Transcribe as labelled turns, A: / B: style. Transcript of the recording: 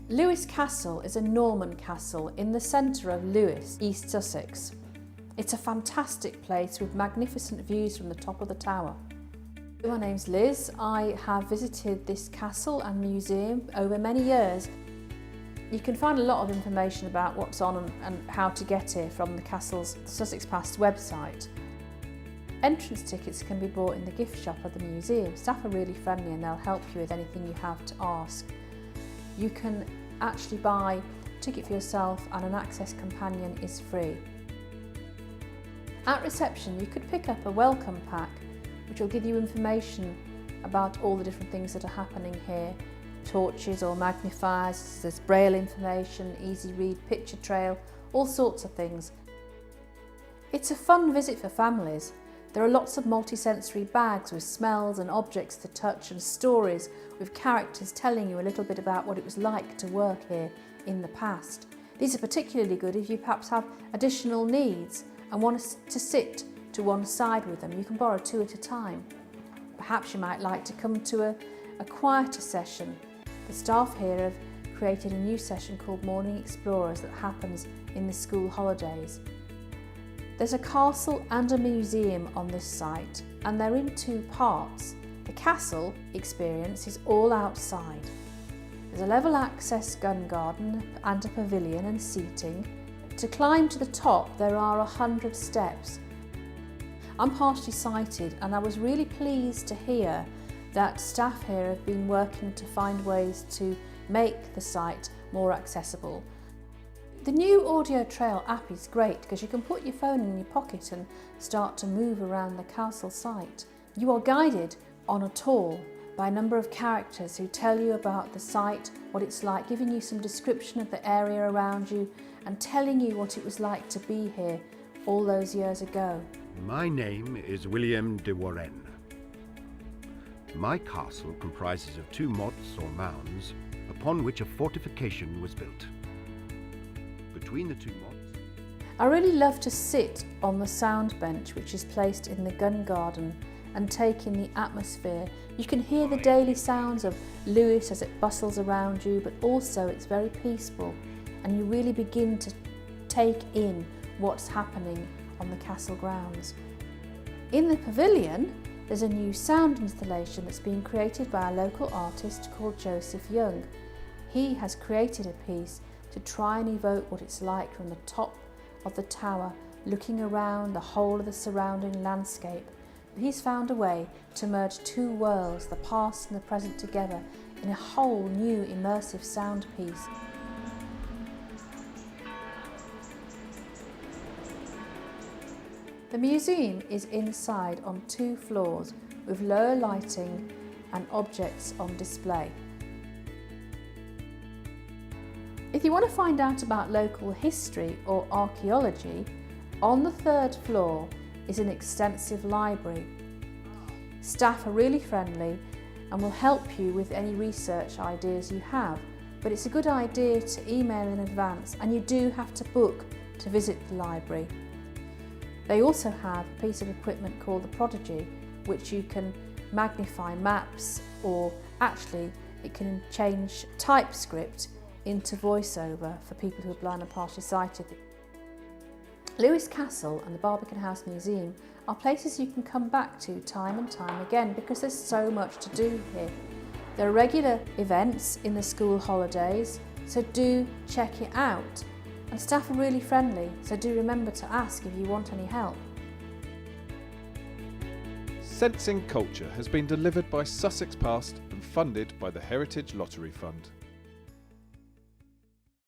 A: Lewes Castle is a Norman castle in the centre of Lewes, East Sussex. It's a fantastic place with magnificent views from the top of the tower. My name's Liz. I have visited this castle and museum over many years. You can find a lot of information about what's on and how to get here from the castle's Sussex Past website. Entrance tickets can be bought in the gift shop of the museum. Staff are really friendly and they'll help you with anything you have to ask. You can actually buy a ticket for yourself and an access companion is free. At reception you could pick up a welcome pack which will give you information about all the different things that are happening here. Torches or magnifiers, there's braille information, easy read, picture trail, all sorts of things. It's a fun visit for families. There are lots of multi-sensory bags with smells and objects to touch and stories with characters telling you a little bit about what it was like to work here in the past. These are particularly good if you perhaps have additional needs and want to sit to one side with them. You can borrow two at a time. Perhaps you might like to come to a quieter session. The staff here have created a new session called Morning Explorers that happens in the school holidays. There's a castle and a museum on this site and they're in two parts. The castle experience is all outside. There's a level access gun garden and a pavilion and seating. To climb to the top there are 100 steps. I'm partially sighted and I was really pleased to hear that staff here have been working to find ways to make the site more accessible. The new audio trail app is great because you can put your phone in your pocket and start to move around the castle site. You are guided on a tour by a number of characters who tell you about the site, what it's like, giving you some description of the area around you and telling you what it was like to be here all those years ago.
B: My name is William de Warenne. My castle comprises of two mottes or mounds upon which a fortification was built. Between the two mottes,
A: I really love to sit on the sound bench which is placed in the gun garden and take in the atmosphere. You can hear the daily sounds of Lewes as it bustles around you, but also it's very peaceful and you really begin to take in what's happening on the castle grounds. In the pavilion there's a new sound installation that's been created by a local artist called Joseph Young. He has created a piece to try and evoke what it's like from the top of the tower, looking around the whole of the surrounding landscape. He's found a way to merge two worlds, the past and the present, together in a whole new immersive sound piece. The museum is inside on two floors with lower lighting and objects on display. If you want to find out about local history or archaeology, on the third floor is an extensive library. Staff are really friendly and will help you with any research ideas you have, but it's a good idea to email in advance and you do have to book to visit the library. They also have a piece of equipment called the Prodigy, which you can magnify maps, or actually it can change typescript into voiceover for people who are blind and partially sighted. Lewes Castle and the Barbican House Museum are places you can come back to time and time again because there's so much to do here. There are regular events in the school holidays, so do check it out. And staff are really friendly, so do remember to ask if you want any help.
C: Sensing Culture has been delivered by Sussex Past and funded by the Heritage Lottery Fund.